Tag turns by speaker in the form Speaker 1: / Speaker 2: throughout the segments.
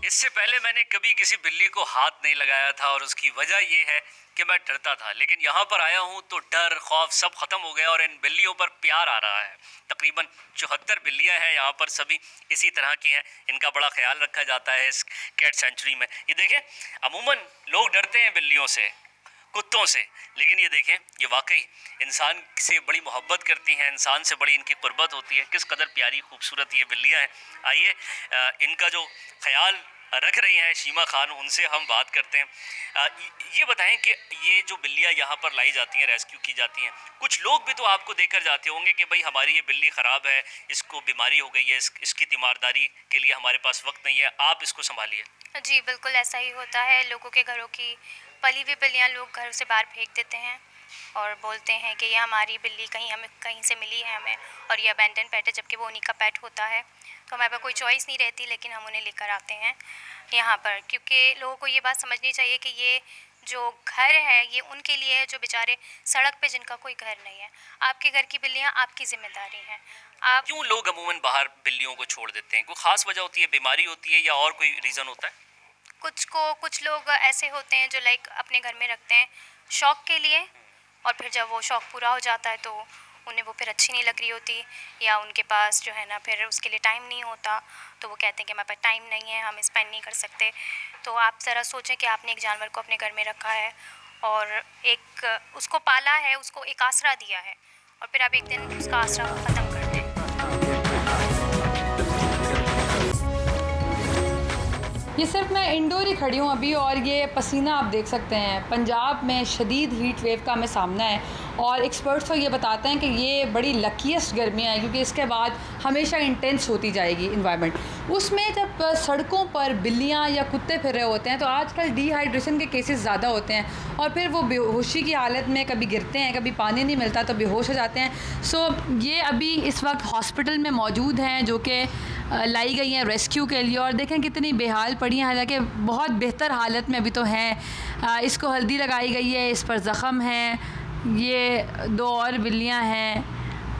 Speaker 1: इससे पहले मैंने कभी किसी बिल्ली को हाथ नहीं लगाया था और उसकी वजह ये है कि मैं डरता था, लेकिन यहाँ पर आया हूँ तो डर खौफ सब खत्म हो गया और इन बिल्लियों पर प्यार आ रहा है। तकरीबन 74 बिल्लियाँ हैं यहाँ पर, सभी इसी तरह की हैं। इनका बड़ा ख्याल रखा जाता है इस कैट सेंचुरी में। ये देखें, अमूमन लोग डरते हैं बिल्लियों से, कुत्तों से, लेकिन ये देखें, ये वाकई इंसान से बड़ी मोहब्बत करती हैं, इंसान से बड़ी इनकी कुर्बत होती है। किस कदर प्यारी खूबसूरत ये बिल्लियाँ हैं। आइए इनका जो ख्याल रख रही हैं शीमा खान, उनसे हम बात करते हैं। ये बताएं कि ये जो बिल्लियाँ यहाँ पर लाई जाती हैं, रेस्क्यू की जाती हैं, कुछ लोग भी तो आपको देकर जाते होंगे कि भाई हमारी ये बिल्ली ख़राब है, इसको बीमारी हो गई है, इसकी तीमारदारी के लिए हमारे पास वक्त नहीं है, आप इसको संभालिए।
Speaker 2: जी बिल्कुल ऐसा ही होता है। लोगों के घरों की पली हुई बिल्लियाँ लोग घर से बाहर फेंक देते हैं और बोलते हैं कि ये हमारी बिल्ली कहीं से मिली है हमें, और ये अबैंडन पेट है, जबकि वो उन्हीं का पेट होता है। तो हमारे पास कोई चॉइस नहीं रहती, लेकिन हम उन्हें लेकर आते हैं यहाँ पर, क्योंकि लोगों को ये बात समझनी चाहिए कि ये जो घर है ये उनके लिए है जो बेचारे सड़क पे, जिनका कोई घर नहीं है। आपके घर की बिल्लियाँ आपकी जिम्मेदारी हैं। आप
Speaker 1: क्यों लोग अमूमन बाहर बिल्लियों को छोड़ देते हैं? कोई ख़ास वजह होती है, बीमारी होती है या और कोई रीज़न होता है?
Speaker 2: कुछ लोग ऐसे होते हैं जो लाइक अपने घर में रखते हैं शौक़ के लिए, और फिर जब वो शौक़ पूरा हो जाता है तो उन्हें वो फिर अच्छी नहीं लग रही होती, या उनके पास जो है ना फिर उसके लिए टाइम नहीं होता, तो वो कहते हैं कि हमारे पास टाइम नहीं है, हम स्पेंड नहीं कर सकते। तो आप ज़रा सोचें कि आपने एक जानवर को अपने घर में रखा है और एक उसको पाला है, उसको एक आसरा दिया है, और फिर आप एक दिन उसका आसरा ख़त्म कर दें।
Speaker 3: ये सिर्फ मैं इंडोर ही खड़ी हूँ अभी, और ये पसीना आप देख सकते हैं। पंजाब में शदीद हीट वेव का हमें सामना है, और एक्सपर्ट्स तो ये बताते हैं कि ये बड़ी लकीस्ट गर्मियाँ हैं, क्योंकि इसके बाद हमेशा इंटेंस होती जाएगी इन्वायरमेंट। उसमें जब सड़कों पर बिल्लियाँ या कुत्ते फिर रहे होते हैं तो आजकल डिहाइड्रेशन के केसेस ज़्यादा होते हैं, और फिर वो बेहोशी की हालत में कभी गिरते हैं, कभी पानी नहीं मिलता तो बेहोश हो जाते हैं। सो ये अभी इस वक्त हॉस्पिटल में मौजूद हैं, जो कि लाई गई हैं रेस्क्यू के लिए, और देखें कितनी बेहाल पड़ी हैं, हालांकि बहुत बेहतर हालत में अभी तो हैं। इसको हल्दी लगाई गई है, इस पर ज़ख़म है। ये दो और बिल्लियाँ हैं।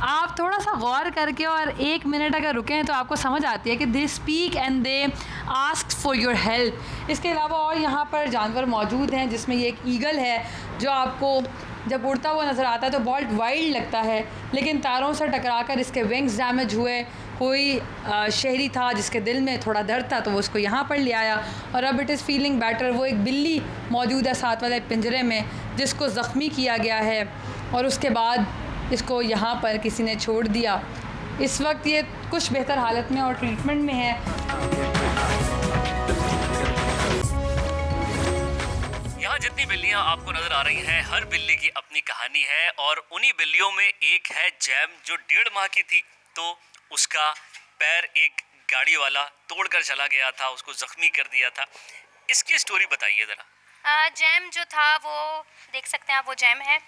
Speaker 3: आप थोड़ा सा गौर करके और 1 मिनट अगर रुकें तो आपको समझ आती है कि they speak and they ask for your help. इसके अलावा और यहाँ पर जानवर मौजूद हैं, जिसमें ये एक ईगल है जो आपको जब उड़ता हुआ नज़र आता है तो बहुत वाइल्ड लगता है, लेकिन तारों से टकराकर इसके विंग्स डैमेज हुए। कोई शहरी था जिसके दिल में थोड़ा दर्द था तो वो उसको यहाँ पर ले आया, और अब इट इज़ फीलिंग बेटर। वो एक बिल्ली मौजूद है साथ वाले पिंजरे में जिसको ज़ख्मी किया गया है, और उसके बाद इसको यहाँ पर किसी ने छोड़ दिया। इस वक्त ये कुछ बेहतर हालत में और ट्रीटमेंट में है।
Speaker 1: यहाँ जितनी बिल्लियाँ आपको नज़र आ रही हैं, हर बिल्ली की अपनी कहानी है, और उन्हीं बिल्लियों में एक है जैम, जो 1.5 माह की थी तो उसका पैर एक गाड़ी वाला तोड़कर चला गया था, उसको ज़ख्मी कर दिया था। इसकी स्टोरी बताइए ज़रा।
Speaker 2: जैम जो था वो देख सकते हैं आप, वो जैम है।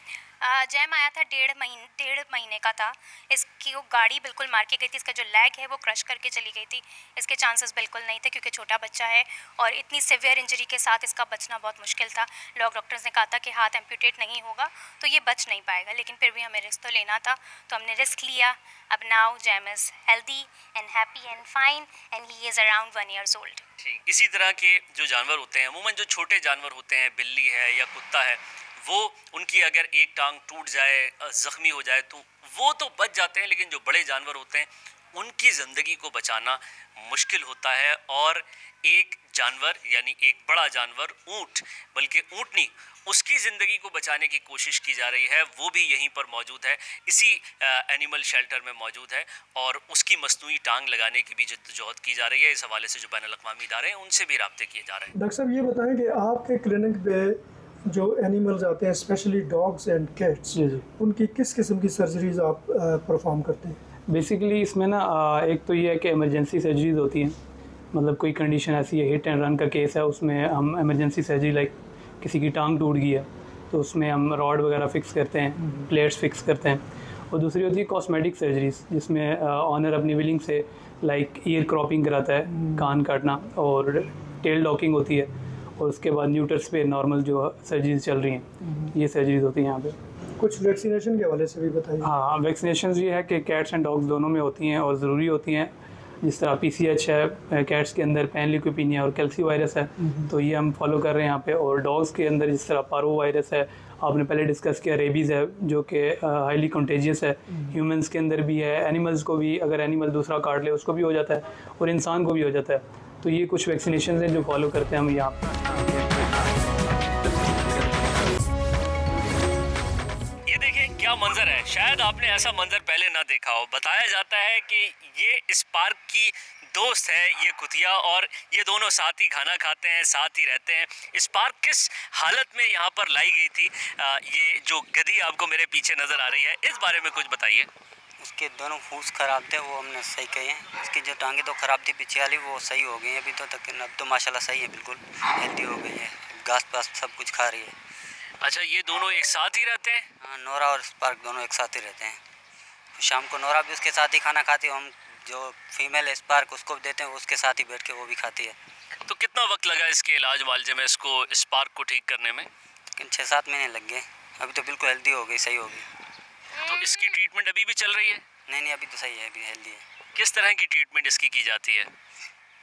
Speaker 2: जैम आया था 1.5 महीने का था। इसकी वो गाड़ी बिल्कुल मार के गई थी, इसका जो लेग है वो क्रश करके चली गई थी। इसके चांसेस बिल्कुल नहीं थे क्योंकि छोटा बच्चा है, और इतनी सिवियर इंजरी के साथ इसका बचना बहुत मुश्किल था। डॉक्टर्स ने कहा था कि हाथ एम्पूटेट नहीं होगा तो ये बच नहीं पाएगा, लेकिन फिर भी हमें रिस्क तो लेना था, तो हमने रिस्क लिया। अब now jam is healthy and happy and fine and he is around 1 year old।
Speaker 1: ठीक, इसी तरह के जो जानवर होते हैं, अमूमन जो छोटे जानवर होते हैं, बिल्ली है या कुत्ता है, वो उनकी अगर एक टांग टूट जाए, ज़ख्मी हो जाए तो वो तो बच जाते हैं, लेकिन जो बड़े जानवर होते हैं उनकी ज़िंदगी को बचाना मुश्किल होता है। और एक जानवर यानी एक बड़ा जानवर ऊँट, बल्कि ऊँटनी, उसकी ज़िंदगी को बचाने की कोशिश की जा रही है। वो भी यहीं पर मौजूद है, इसी एनिमल शेल्टर में मौजूद है, और उसकी मसनूई टांग लगाने की भी जद्दोजहद की जा रही है। इस हवाले से जो बैनुल-अक़वामी इदारे हैं उनसे भी राब्ते किए जा रहे हैं।
Speaker 4: डॉक्टर साहब ये बताएं कि आपके क्लिनिक पे जो एनिमल्स आते हैं, स्पेशली डॉग्स एंड कैट्स, उनकी किस किस्म की सर्जरीज आप परफॉर्म करते हैं?
Speaker 5: बेसिकली इसमें ना एक तो ये है कि इमरजेंसी सर्जरीज होती हैं, मतलब कोई कंडीशन ऐसी है, हिट एंड रन का केस है, उसमें हम इमरजेंसी सर्जरी, लाइक किसी की टांग टूट गई है तो उसमें हम रॉड वगैरह फ़िक्स करते हैं, प्लेट्स फ़िक्स करते हैं। और दूसरी होती है कॉस्मेटिक सर्जरीज, जिसमें ऑनर अपनी विलिंग से लाइक ईयर क्रॉपिंग कराता है, कान काटना, और टेल डॉकिंग होती है, और उसके बाद न्यूटर्स पे नॉर्मल जो सर्जरीज चल रही हैं, ये सर्जरीज होती हैं यहाँ पे।
Speaker 4: कुछ वैक्सीनेशन के हवाले से भी बताइए।
Speaker 5: हाँ, वैक्सीनेशन ये है कि कैट्स एंड डॉग्स दोनों में होती हैं और ज़रूरी होती हैं। जिस तरह PCH है कैट्स के अंदर, पैन ल्यूकोपीनिया और कैल्सी वायरस है, तो ये हम फॉलो कर रहे हैं यहाँ पे। और डॉग्स के अंदर जिस तरह पारो वायरस है, आपने पहले डिस्कस किया, रेबीज़ है जो कि हाईली कंटेजियस है, ह्यूमंस के अंदर भी है, एनिमल्स को भी, अगर एनिमल दूसरा काट ले उसको भी हो जाता है और इंसान को भी हो जाता है। तो ये कुछ वैक्सीनेशन हैं जो फॉलो करते हैं हम यहाँ पे।
Speaker 1: ये देखिए क्या मंजर है, शायद आपने ऐसा मंजर पहले ना देखा हो। बताया जाता है कि ये इस पार्क की दोस्त है ये कुतिया, और ये दोनों साथ ही खाना खाते हैं, साथ ही रहते हैं। इस पार्क किस हालत में यहाँ पर लाई गई थी, ये जो गधी आपको मेरे पीछे नज़र आ रही है, इस बारे में कुछ बताइए।
Speaker 6: उसके दोनों फूस खराब थे, वो हमने सही कहे हैं। उसकी जो टांगे तो खराब थी पीछे वाली, वो सही हो गई है अभी तो तक। अब तो माशाल्लाह सही है, बिल्कुल हेल्दी हो गई है, घास पास सब कुछ खा रही है।
Speaker 1: अच्छा, ये दोनों एक साथ ही रहते हैं?
Speaker 6: हाँ, नोरा और स्पार्क दोनों एक साथ ही रहते हैं। शाम को नोरा भी उसके साथ ही खाना खाती है, हम जो फीमेल है स्पार्क उसको भी देते हैं, उसके साथ ही बैठ के वो भी खाती है।
Speaker 1: तो कितना वक्त लगा इसके इलाज वालजे में, इसको स्पार्क को ठीक करने में?
Speaker 6: लेकिन 6-7 महीने लग गए, अभी तो बिल्कुल हेल्दी हो गई, सही हो गई।
Speaker 1: तो इसकी ट्रीटमेंट अभी भी चल रही है?
Speaker 6: नहीं, अभी तो सही है, अभी हेल्दी है।
Speaker 1: किस तरह की ट्रीटमेंट इसकी की जाती है?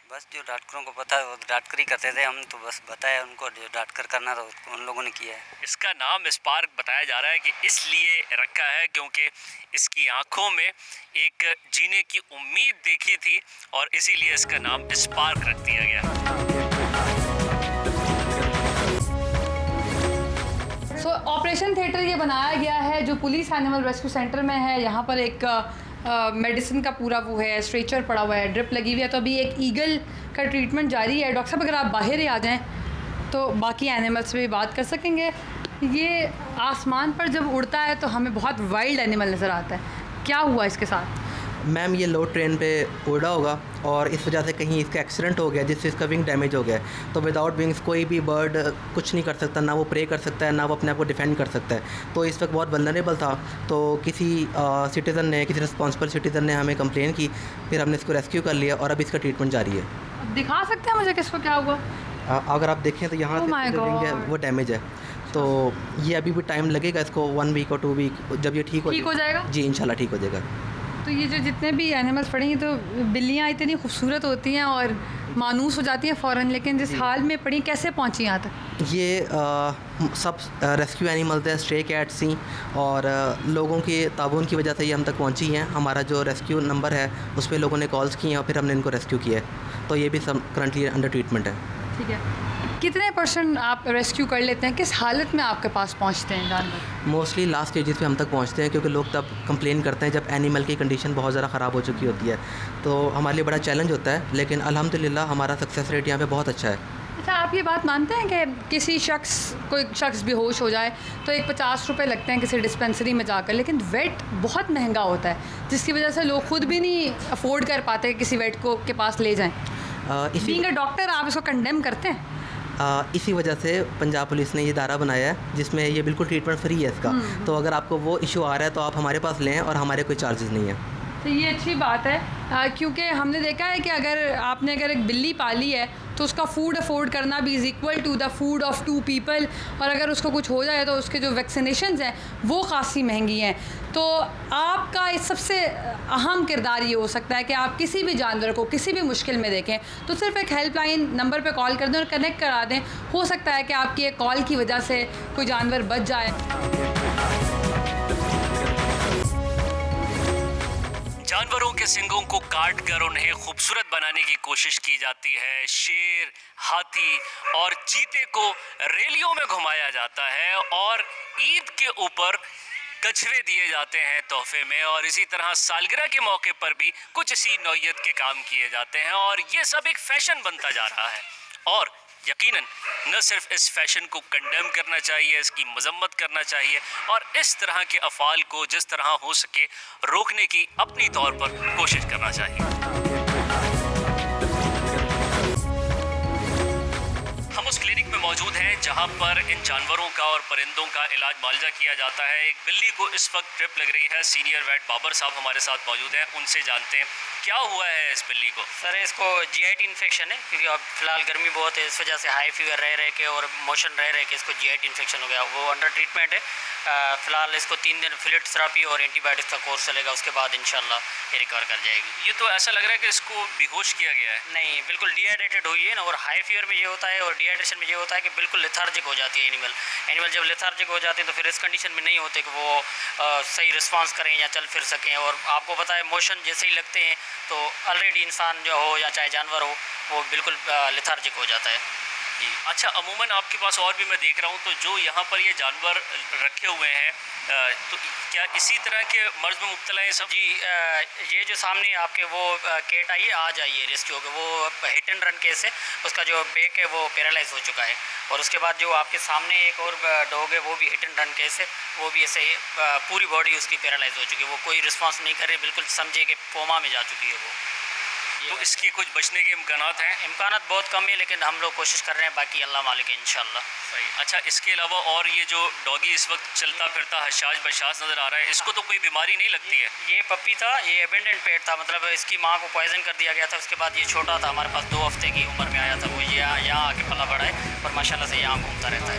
Speaker 6: बस जो डॉक्टरों को पता है वो डॉक्टर ही करते थे, हम तो बस बताया उनको, जो डॉक्टर करना था उन लोगों ने किया है।
Speaker 1: इसका नाम स्पार्क बताया जा रहा है कि इसलिए रखा है क्योंकि इसकी आंखों में एक जीने की उम्मीद देखी थी और इसीलिए इसका नाम स्पार्क रख दिया गया।
Speaker 3: ऑपरेशन थिएटर ये बनाया गया है जो पुलिस एनिमल रेस्क्यू सेंटर में है। यहाँ पर एक मेडिसिन का पूरा वो है, स्ट्रेचर पड़ा हुआ है, ड्रिप लगी हुई है। तो अभी एक ईगल का ट्रीटमेंट जारी है। डॉक्टर साहब अगर आप बाहर ही आ जाएं तो बाकी एनिमल्स से भी बात कर सकेंगे। ये आसमान पर जब उड़ता है तो हमें बहुत वाइल्ड एनिमल नज़र आता है, क्या हुआ इसके साथ?
Speaker 7: मैम ये लो ट्रेन पे उड़ा होगा और इस वजह से कहीं इसका एक्सीडेंट हो गया जिससे इसका विंग डैमेज हो गया। तो विदाउट विंग्स कोई भी बर्ड कुछ नहीं कर सकता, ना वो प्रे कर सकता है, ना वो अपने आप को डिफेंड कर सकता है। तो इस वक्त बहुत वल्नरेबल था। तो किसी सिटीज़न ने, किसी रिस्पॉन्सिबल सिटीज़न ने हमें कंप्लेन की, फिर हमने इसको रेस्क्यू कर लिया और अब इसका ट्रीटमेंट जारी है।
Speaker 3: अब दिखा सकते हैं मुझे किसको क्या हुआ?
Speaker 7: अगर आप देखें तो यहाँ से जो विंग है वो डैमेज है। तो ये अभी भी टाइम लगेगा इसको, 1 वीक और 2 वीक, जब ये ठीक हो
Speaker 3: जाएगा
Speaker 7: जी इंशाल्लाह ठीक हो जाएगा।
Speaker 3: तो ये जो जितने भी एनिमल्स पड़े हैं, तो बिल्लियाँ इतनी खूबसूरत होती हैं और मानूस हो जाती हैं फ़ौरन, लेकिन जिस हाल में पड़ी कैसे पहुँची यहाँ तक?
Speaker 7: ये सब रेस्क्यू एनिमल्स हैं, स्ट्रे कैट्स ही, और लोगों के ताबून की वजह से ये हम तक पहुँची हैं। हमारा जो रेस्क्यू नंबर है उस पर लोगों ने कॉल्स की हैं और फिर हमने इनको रेस्क्यू किया है। तो ये भी सब करंटली अंडर ट्रीटमेंट है।
Speaker 3: ठीक है, कितने % आप रेस्क्यू कर लेते हैं? किस हालत में आपके पास पहुंचते हैं जानवर?
Speaker 7: मोस्टली लास्ट स्टेजेस पे हम तक पहुंचते हैं, क्योंकि लोग तब कंप्लेन करते हैं जब एनिमल की कंडीशन बहुत ज़्यादा ख़राब हो चुकी होती है। तो हमारे लिए बड़ा चैलेंज होता है, लेकिन अल्हम्दुलिल्लाह हमारा सक्सेस रेट यहाँ पे बहुत अच्छा है।
Speaker 3: अच्छा, आप ये बात मानते हैं कि कोई शख्स बेहोश हो जाए तो एक 50 रुपये लगते हैं किसी डिस्पेंसरी में जाकर, लेकिन वेट बहुत महंगा होता है जिसकी वजह से लोग खुद भी नहीं अफोर्ड कर पाते किसी वेट को के पास ले जाएँ। बीइंग अ डॉक्टर आप इसको कंडेम करते हैं?
Speaker 7: इसी वजह से पंजाब पुलिस ने ये दायरा बनाया है जिसमें ये बिल्कुल ट्रीटमेंट फ्री है इसका। तो अगर आपको वो इशू आ रहा है तो आप हमारे पास लें और हमारे कोई चार्जेस नहीं है।
Speaker 3: तो ये अच्छी बात है, क्योंकि हमने देखा है कि अगर आपने एक बिल्ली पाली है तो उसका फूड अफोर्ड करना भी is equal to the food of 2 people, और अगर उसको कुछ हो जाए तो उसके जो वैक्सीनेशंस हैं वो खासी महंगी हैं। तो आपका इस सबसे अहम किरदार ये हो सकता है कि आप किसी भी जानवर को किसी भी मुश्किल में देखें तो सिर्फ एक हेल्पलाइन नंबर पे कॉल कर दें और कनेक्ट करा दें। हो सकता है कि आपकी एक कॉल की वजह से कोई जानवर बच जाए।
Speaker 1: जानवरों के सींगों को काट कर उन्हें खूबसूरत बनाने की कोशिश की जाती है। शेर, हाथी और चीते को रैलियों में घुमाया जाता है और ईद के ऊपर कछुए दिए जाते हैं तोहफे में, और इसी तरह सालगिरह के मौके पर भी कुछ इसी नौइयत के काम किए जाते हैं। और ये सब एक फैशन बनता जा रहा है, और यकीनन न सिर्फ इस फैशन को कंडेम करना चाहिए, इसकी मजम्मत करना चाहिए, और इस तरह के अफ़ाल को जिस तरह हो सके रोकने की अपनी तौर पर कोशिश करना चाहिए। हम उस क्लिनिक में मौजूद हैं जहां पर इन जानवरों का और परिंदों का इलाज मुआवजा किया जाता है। एक बिल्ली को इस वक्त ट्रिप लग रही है। सीनियर वेट बाबर साहब हमारे साथ मौजूद हैं, उनसे जानते हैं क्या हुआ है इस बिल्ली को?
Speaker 8: सर इसको GI इन्फेक्शन है, क्योंकि अब फिलहाल गर्मी बहुत है, इस वजह से हाई फीवर रह के और मोशन रह के इसको GI इन्फेक्शन हो गया। वो अंडर ट्रीटमेंट है। फ़िलहाल इसको 3 दिन फिलिट थेरापी और एंटीबायोटिक्स का कोर्स चलेगा, उसके बाद इंशाल्लाह ये रिकवर कर जाएगी।
Speaker 1: ये तो ऐसा लग रहा है कि इसको बेहोश किया गया है।
Speaker 8: नहीं, बिल्कुल डिहाइड्रेटेड हुई है ना, और हाई फीवर में ये होता है और डिहाइड्रेशन में ये होता है कि बिल्कुल लेथार्जिक हो जाती है एनिमल जब लेथार्जिक हो जाते हैं तो फिर इस कंडीशन में नहीं होते कि वो सही रिस्पांस करें या चल फिर सकें। और आपको पता है मोशन जैसे ही लगते हैं तो ऑलरेडी इंसान जो हो या चाहे जानवर हो वो बिल्कुल लेथार्जिक हो जाता है।
Speaker 1: अच्छा, अमूमन आपके पास और भी मैं देख रहा हूँ, तो जो यहाँ पर ये जानवर रखे हुए हैं तो क्या इसी तरह के मर्ज में मुब्तला है सब?
Speaker 8: जी, ये जो सामने आपके वो कैट आई है, आज आई है रेस्क्यू हो गया, वो हिट एंड रन केस है, उसका जो बैक है वो पैरालाइज हो चुका है। और उसके बाद जो आपके सामने एक और डॉग है वो भी हिट एंड रन केस है, वो भी ऐसे पूरी बॉडी उसकी पैरालाइज हो चुकी है, वो कोई रिस्पॉन्स नहीं कर रही, बिल्कुल समझे कि कोमा में जा चुकी है वो।
Speaker 1: तो इसके कुछ बचने के इम्कानात हैं?
Speaker 8: इम्कानात बहुत कम है, लेकिन हम लोग कोशिश कर रहे हैं, बाकी अल्लाह मालिक है इंशाल्लाह।
Speaker 1: सही। अच्छा, इसके अलावा और ये जो डॉगी इस वक्त चलता फिरता हशाश बशाश नज़र आ रहा है, इसको तो कोई बीमारी नहीं लगती है?
Speaker 8: ये पप्पी था, ये एबेंडेंट पेट था, मतलब इसकी माँ को पॉइजन कर दिया गया था। उसके बाद ये छोटा था, हमारे पास 2 हफ्ते की उम्र में आया था, वो ये यहाँ आके पला बड़ा है और माशाल्लाह से यहाँ घूमता रहता है।